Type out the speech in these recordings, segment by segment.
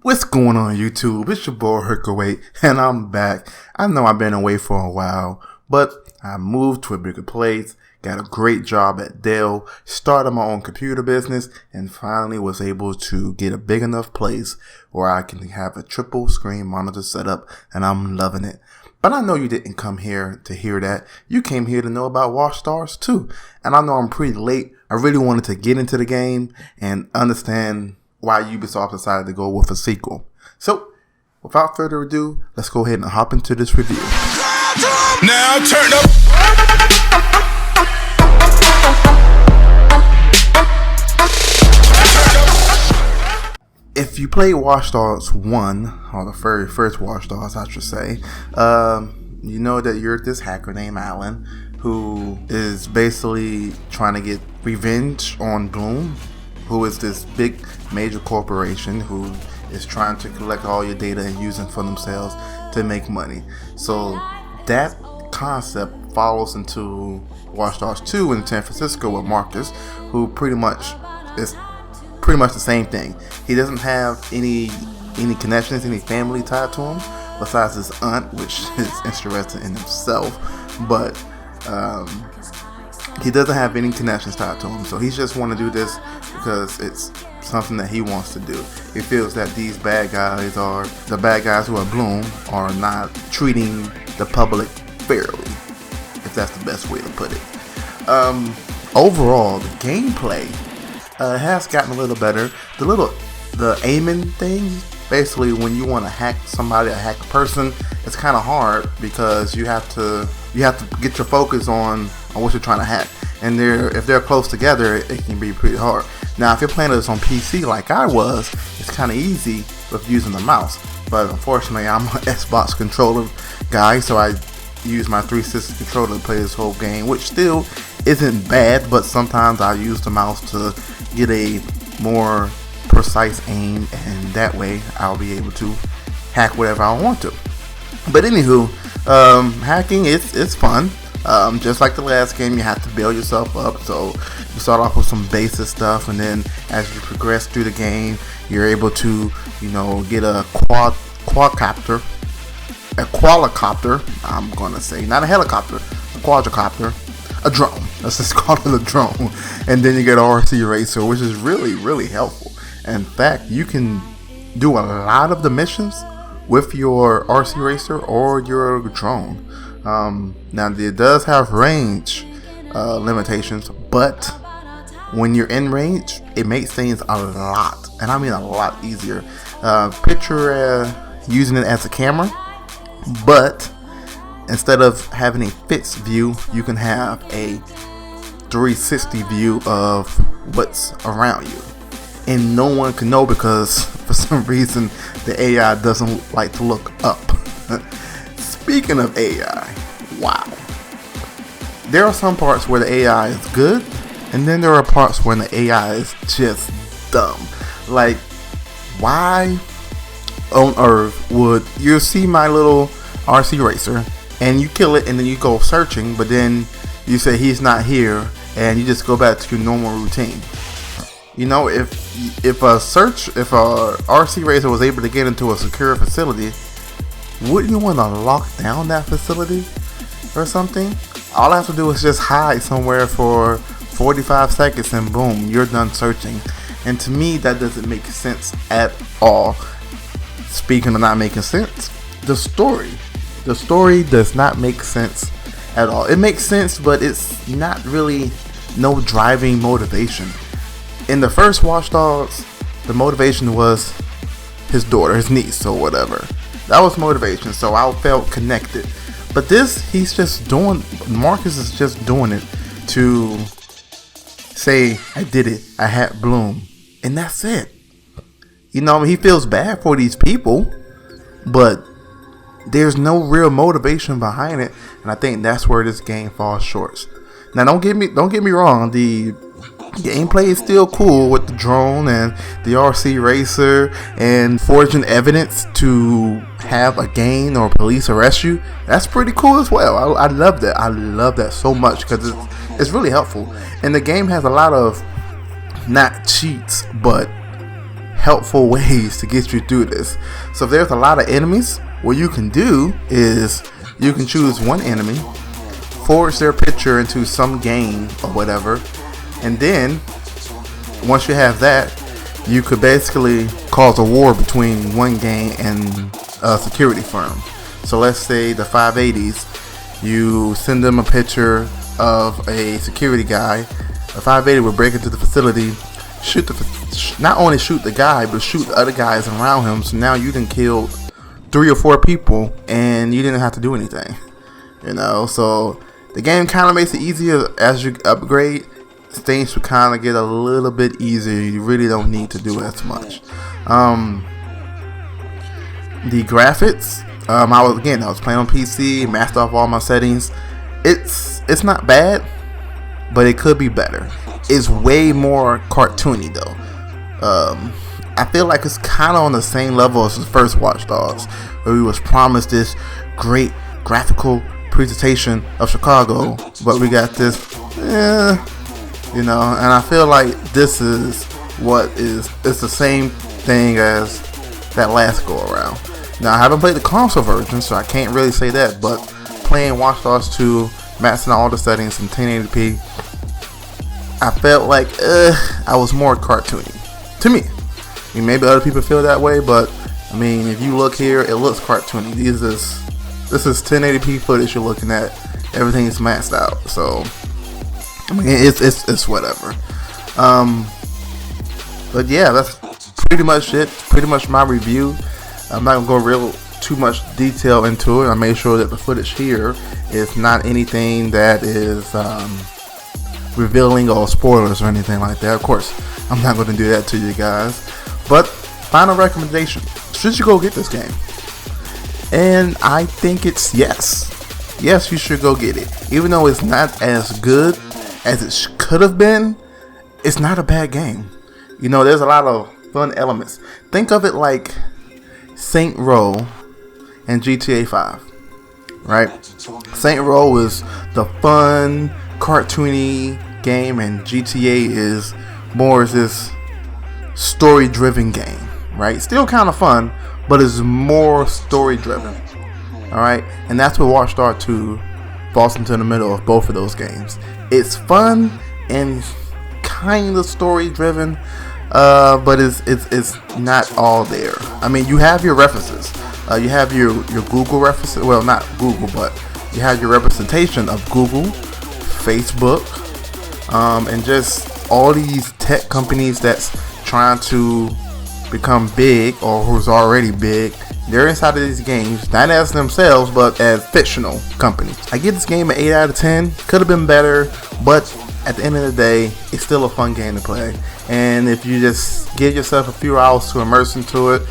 What's going on YouTube? It's your boy Hercules, and I'm back. I know I've been away for a while, but I moved to a bigger place, got a great job at Dell, started my own computer business, and finally was able to get a big enough place where I can have a triple screen monitor set up, and I'm loving it. But I know you didn't come here to hear that. You came here to know about Watch Stars too. And I know I'm pretty late. I really wanted to get into the game and understand why Ubisoft decided to go with a sequel. So, without further ado, let's go ahead and hop into this review. Now turn up. If you play Watch Dogs 1, or the very first Watch Dogs, I should say, you know that you're this hacker named Alan who is basically trying to get revenge on Bloom, who is this big major corporation who is trying to collect all your data and use it for themselves to make money. So that concept follows into Watch Dogs 2 in San Francisco with Marcus, who pretty much is the same thing. He doesn't have any connections, any family tied to him, besides his aunt, which is interesting in itself, but he doesn't have any connections tied to him, so he just want to do this because it's something that he wants to do. He feels that these bad guys the bad guys who are Bloom are not treating the public fairly, if that's the best way to put it. Overall, the gameplay has gotten a little better. The aiming thing, basically when you want to hack somebody, a hack person, it's kind of hard because you have to get your focus on what you're trying to hack, and if they're close together, it can be pretty hard. Now, if you're playing this on PC like I was, it's kind of easy with using the mouse, but unfortunately I'm an Xbox controller guy, so I use my 360 controller to play this whole game, which still isn't bad, but sometimes I use the mouse to get a more precise aim, and that way I'll be able to hack whatever I want to. But anywho, hacking it's fun. Just like the last game, you have to build yourself up. So you start off with some basic stuff, and then as you progress through the game, you're able to, get a quadcopter, I'm gonna say, not a helicopter, a quadricopter, a drone. Let's just call it a drone. And then you get an RC racer, which is really, really helpful. In fact, you can do a lot of the missions with your RC racer or your drone. Now it does have range limitations, but when you're in range, it makes things a lot, and I mean a lot easier. Picture using it as a camera, but instead of having a fixed view, you can have a 360 view of what's around you, and no one can know because for some reason the AI doesn't like to look up. Speaking of AI, wow. There are some parts where the AI is good, and then there are parts where the AI is just dumb. Like, why on earth would you see my little RC racer and you kill it and then you go searching, but then you say he's not here and you just go back to your normal routine? If a RC racer was able to get into a secure facility, wouldn't you want to lock down that facility or something? All I have to do is just hide somewhere for 45 seconds and boom, you're done searching. And to me, that doesn't make sense at all. Speaking of not making sense, the story does not make sense at all. It makes sense, but it's not really no driving motivation. In the first Watch Dogs, the motivation was his daughter, his niece, or whatever. That was motivation, so I felt connected. But this, Marcus is just doing it to say, I did it, I had Bloom, and that's it. He feels bad for these people, but there's no real motivation behind it, and I think that's where this game falls short. Now, don't get me wrong, the gameplay is still cool with the drone and the RC racer and forging evidence to have a gang or police arrest you. That's pretty cool as well. I love that. I love that so much because it's really helpful. And the game has a lot of, not cheats, but helpful ways to get you through this. So if there's a lot of enemies, what you can do is you can choose one enemy, forge their picture into some game or whatever, and then once you have that, you could basically cause a war between one gang and a security firm. So let's say the 580s, you send them a picture of a security guy. A 580 would break into the facility, not only shoot the guy, but shoot the other guys around him. So now you done killed 3 or 4 people and you didn't have to do anything. So the game kind of makes it easier as you upgrade. Things should kind of get a little bit easier. You really don't need to do as much. The graphics, I was playing on PC, maxed off all my settings. It's not bad, but it could be better. It's way more cartoony though. I feel like it's kind of on the same level as the first Watch Dogs, where we was promised this great graphical presentation of Chicago, but we got this, and I feel like this is it's the same thing as that last go around. Now I haven't played the console version, so I can't really say that, but playing Watch Dogs 2, maxing out all the settings in 1080p, I felt like I was more cartoony to me. I mean, maybe other people feel that way, but I mean, if you look here, it looks cartoony. This is 1080p footage you're looking at. Everything is maxed out, so I mean, it's whatever. But yeah, that's pretty much it. Pretty much my review. I'm not gonna go too much detail into it. I made sure that the footage here is not anything that is revealing or spoilers or anything like that. Of course, I'm not going to do that to you guys. But final recommendation: should you go get this game? And I think it's yes. Yes, you should go get it. Even though it's not as good as it could have been, it's not a bad game. There's a lot of fun elements. Think of it like Saint Row and GTA 5, right? Saint Row is the fun, cartoony game, and GTA is more this story-driven game, right? Still kind of fun, but it's more story-driven, all right? And that's what Watch Dogs 2 falls into the middle of both of those games. It's fun and kind of story-driven, but it's not all there. I mean, you have your references. You have your Google references. Well, not Google, but you have your representation of Google, Facebook, and just all these tech companies that's trying to become big or who's already big. They're inside of these games, not as themselves, but as fictional companies. I give this game an 8 out of 10. Could have been better, but at the end of the day, it's still a fun game to play. And if you just give yourself a few hours to immerse into it,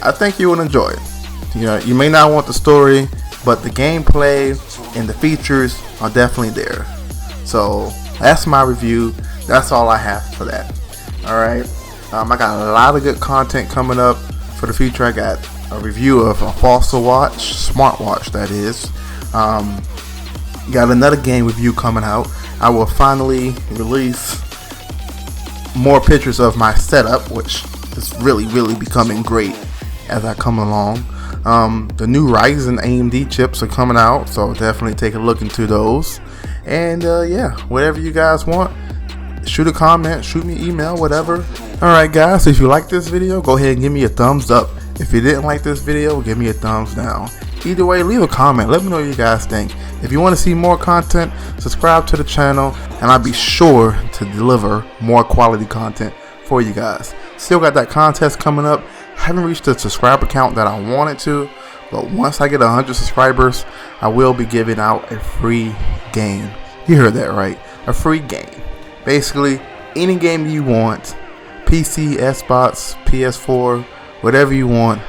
I think you will enjoy it. You may not want the story, but the gameplay and the features are definitely there. So that's my review. That's all I have for that. Alright. I got a lot of good content coming up for the future. I got a review of a Fossil watch, smartwatch that is. Got another game review coming out. I will finally release more pictures of my setup, which is really becoming great as I come along. The new Ryzen AMD chips are coming out, so definitely take a look into those. And yeah, whatever you guys want, shoot a comment, shoot me an email, whatever. Alright guys, so if you like this video, go ahead and give me a thumbs up. If you didn't like this video, give me a thumbs down. Either way, leave a comment, let me know what you guys think. If you want to see more content, subscribe to the channel, and I'll be sure to deliver more quality content for you guys. Still got that contest coming up. Haven't reached the subscriber count that I wanted to, but once I get 100 subscribers, I will be giving out a free game. You heard that right, a free game. Basically, any game you want, PC, Xbox, PS4, whatever you want,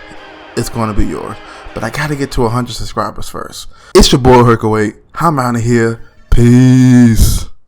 it's going to be yours. But I got to get to 100 subscribers first. It's your boy Hercules. I'm out of here. Peace.